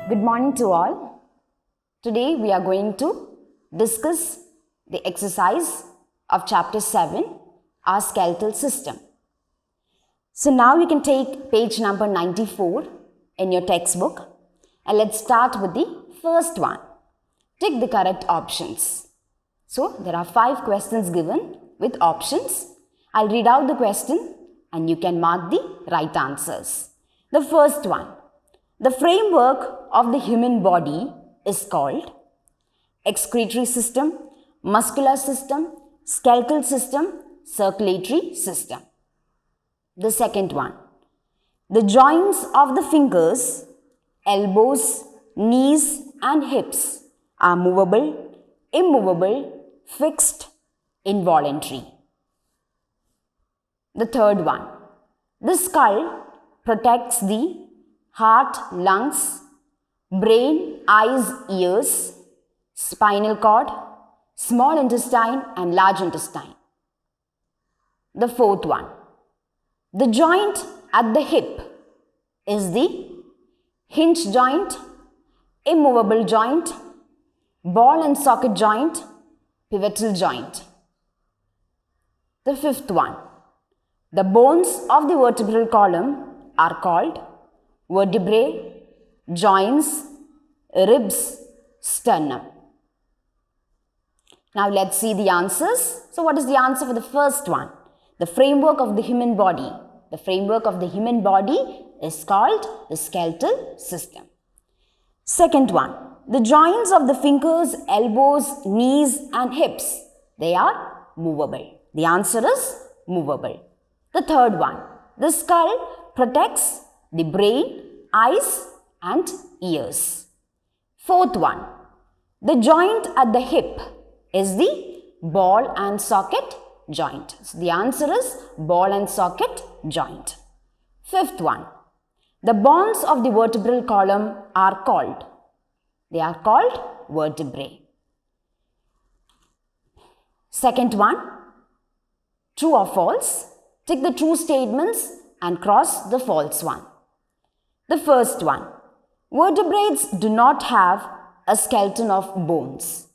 Good morning to all. Today we are going to discuss the exercise of chapter 7, our skeletal system. So now you can take page number 94 in your textbook and let's start with the first one. Tick the correct options. So there are 5 questions given with options. I'll read out the question and you can mark the right answers. The first one. The framework of the human body is called excretory system, muscular system, skeletal system, circulatory system. The second one. The joints of the fingers, elbows, knees and hips are movable, immovable, fixed, involuntary. The third one. The skull protects the heart, lungs, brain, eyes, ears, spinal cord, small intestine and large intestine. The fourth one. The joint at the hip is the hinge joint, immovable joint, ball and socket joint, pivotal joint. The fifth one. The bones of the vertebral column are called vertebrae, joints, ribs, sternum. Now let's see the answers. So what is the answer for the first one? The framework of the human body. The framework of the human body is called the skeletal system. Second one. The joints of the fingers, elbows, knees and hips, they are movable. The answer is movable. The third one. The skull protects the brain, eyes and ears. Fourth one. The joint at the hip is the ball and socket joint. So the answer is ball and socket joint. Fifth one. The bones of the vertebral column are called. They are called vertebrae. Second one. True or false? Tick the true statements and cross the false one. The first one. Vertebrates do not have a skeleton of bones.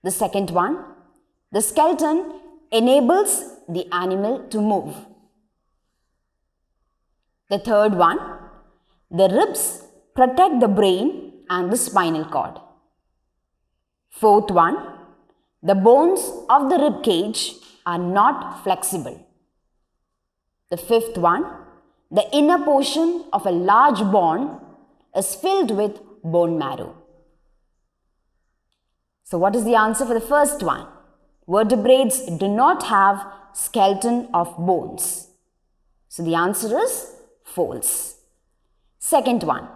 The second one. The skeleton enables the animal to move. The third one. The ribs protect the brain and the spinal cord. Fourth one. The bones of the rib cage are not flexible. The fifth one. The inner portion of a large bone is filled with bone marrow. So what is the answer for the first one? Vertebrates do not have skeleton of bones. So the answer is false. Second one.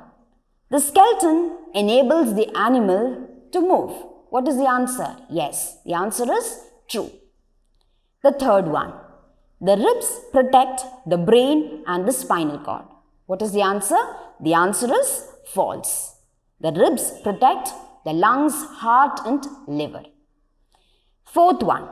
The skeleton enables the animal to move. What is the answer? Yes, the answer is true. The third one. The ribs protect the brain and the spinal cord. What is the answer? The answer is false. The ribs protect the lungs, heart and liver. Fourth one.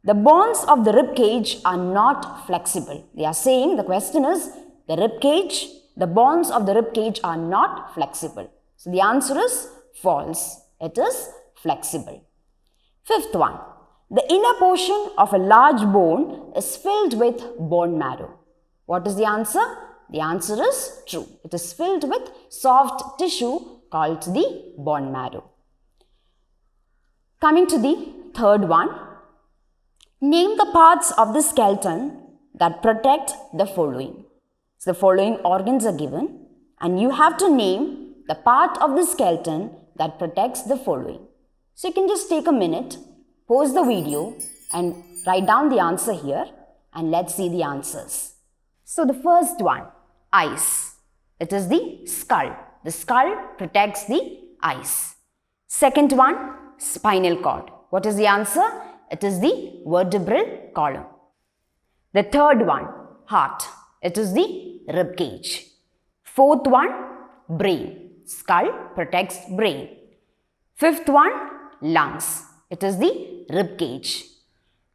The bones of the rib cage are not flexible. They are saying, the question is, the rib cage, the bones of the rib cage are not flexible. So the answer is false. It is flexible. Fifth one. The inner portion of a large bone is filled with bone marrow. What is the answer? The answer is true. It is filled with soft tissue called the bone marrow. Coming to the third one. Name the parts of the skeleton that protect the following. So the following organs are given and you have to name the part of the skeleton that protects the following. So you can just take a minute, pause the video and write down the answer here and let's see the answers. So the first one, eyes. It is the skull. The skull protects the eyes. Second one, spinal cord. What is the answer? It is the vertebral column. The third one, heart. It is the rib cage. Fourth one, brain. Skull protects brain. Fifth one, lungs. It is the rib cage.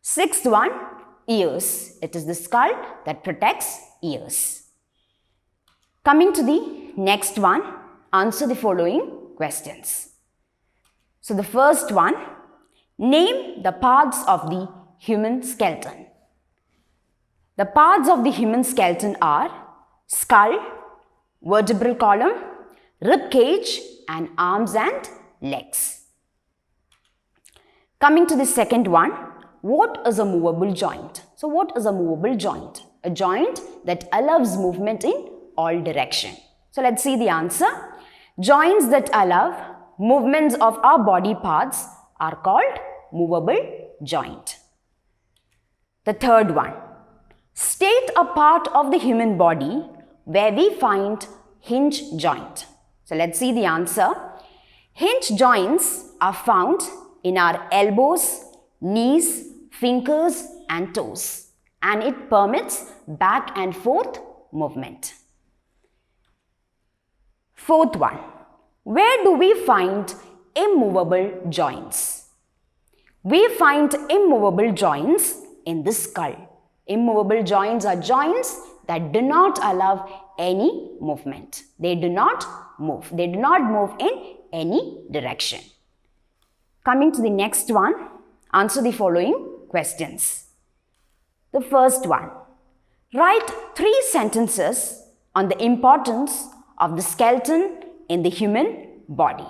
Sixth one, ears. It is the skull that protects ears. Coming to the next one, answer the following questions. So the first one, name the parts of the human skeleton. The parts of the human skeleton are skull, vertebral column, rib cage, and arms and legs. Coming to the second one, what is a movable joint? So what is a movable joint? A joint that allows movement in all directions. So let's see the answer. Joints that allow movements of our body parts are called movable joint. The third one, state a part of the human body where we find hinge joint. So let's see the answer. Hinge joints are found in our elbows, knees, fingers and toes, and it permits back and forth movement. Fourth one, where do we find immovable joints? We find immovable joints in the skull. Immovable joints are joints that do not allow any movement. They do not move. They do not move in any direction. Coming to the next one, answer the following questions. The first one, write 3 sentences on the importance of the skeleton in the human body.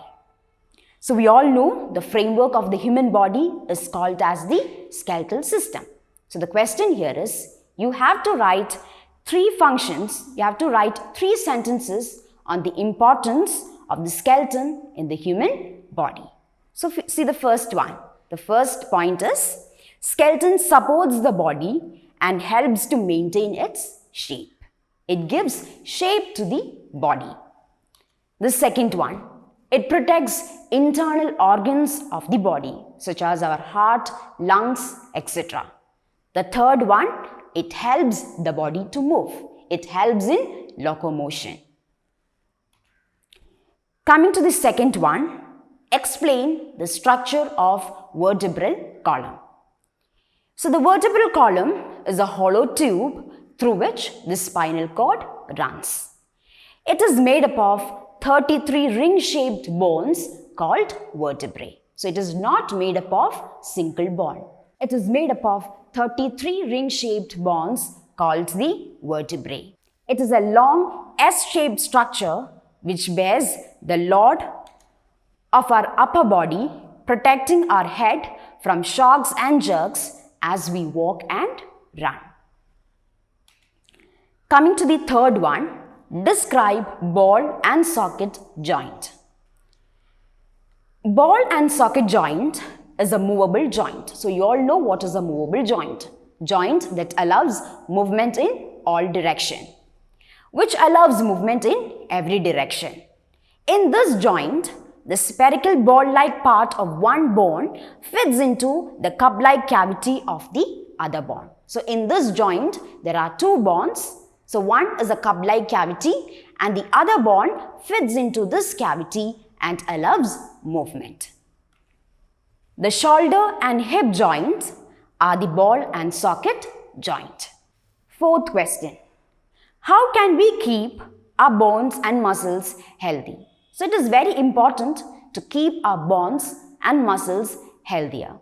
So we all know the framework of the human body is called as the skeletal system. So the question here is, you have to write 3 functions, you have to write 3 sentences on the importance of the skeleton in the human body. So see the first one. The first point is, skeleton supports the body and helps to maintain its shape. It gives shape to the body. The second one, it protects internal organs of the body, such as our heart, lungs, etc. The third one, it helps the body to move. It helps in locomotion. Coming to the second one, explain the structure of vertebral column. So the vertebral column is a hollow tube through which the spinal cord runs. It is made up of 33 ring-shaped bones called vertebrae. So it is not made up of single bone. It is made up of 33 ring-shaped bones called the vertebrae. It is a long S-shaped structure which bears the load of our upper body, protecting our head from shocks and jerks as we walk and run. Coming to the third one, describe ball and socket joint. Ball and socket joint is a movable joint. So you all know what is a movable joint. Joint that allows movement in all direction, which allows movement in every direction. In this joint, the spherical ball-like part of one bone fits into the cup-like cavity of the other bone. So in this joint, there are 2 bones. So one is a cup-like cavity and the other bone fits into this cavity and allows movement. The shoulder and hip joints are the ball and socket joint. Fourth question, how can we keep our bones and muscles healthy? So it is very important to keep our bones and muscles healthier.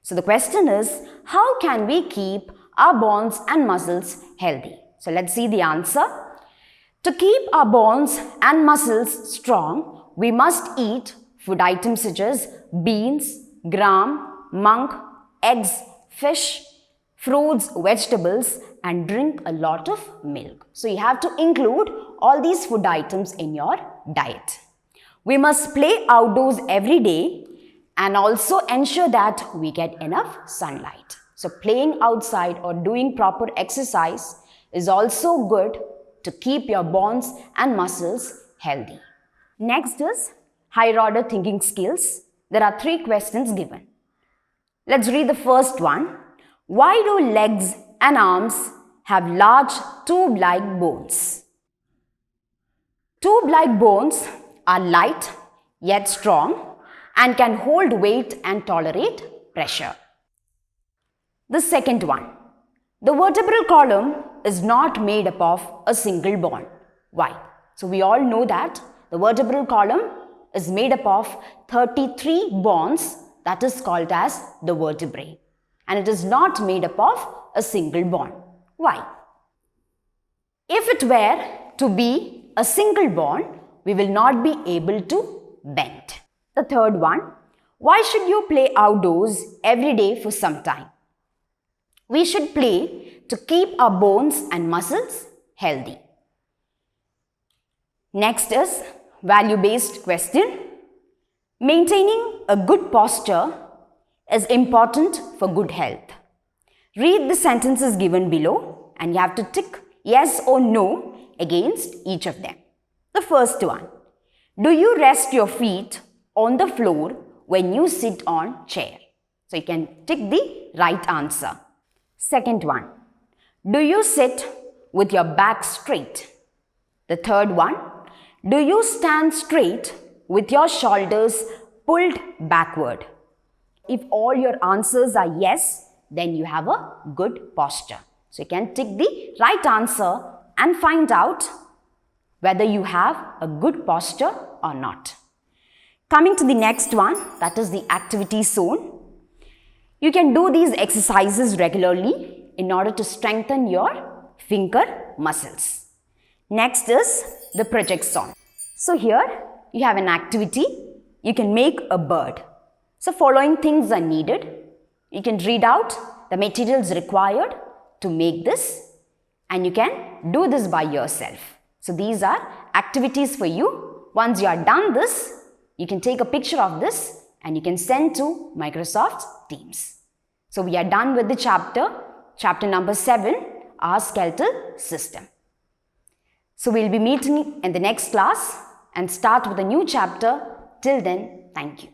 So the question is, how can we keep our bones and muscles healthy? So let's see the answer. To keep our bones and muscles strong, we must eat food items such as beans, gram, monk, eggs, fish, fruits, vegetables, and drink a lot of milk. So you have to include all these food items in your diet. We must play outdoors every day and also ensure that we get enough sunlight. So playing outside or doing proper exercise is also good to keep your bones and muscles healthy. Next is higher order thinking skills. There are 3 questions given. Let's read the first one. Why do legs and arms have large tube-like bones? Tube-like bones are light yet strong and can hold weight and tolerate pressure. The second one. The vertebral column is not made up of a single bone. Why? So we all know that the vertebral column is made up of 33 bones, that is called as the vertebrae. And it is not made up of a single bone. Why? If it were to be a single bone, we will not be able to bend. The third one, why should you play outdoors every day for some time? We should play to keep our bones and muscles healthy. Next is value-based question. Maintaining a good posture is important for good health. Read the sentences given below and you have to tick yes or no against each of them. The first one, do you rest your feet on the floor when you sit on chair? So you can tick the right answer. Second one, do you sit with your back straight? The third one, do you stand straight with your shoulders pulled backward? If all your answers are yes, then you have a good posture. So you can tick the right answer and find out whether you have a good posture or not. Coming to the next one, that is the activity zone. You can do these exercises regularly in order to strengthen your finger muscles. Next is the project zone. So here you have an activity. You can make a bird. So following things are needed. You can read out the materials required to make this and you can do this by yourself. So these are activities for you. Once you are done this, you can take a picture of this and you can send to Microsoft Teams. So we are done with the chapter number 7, our skeletal system. So we'll be meeting in the next class and start with a new chapter. Till then, thank you.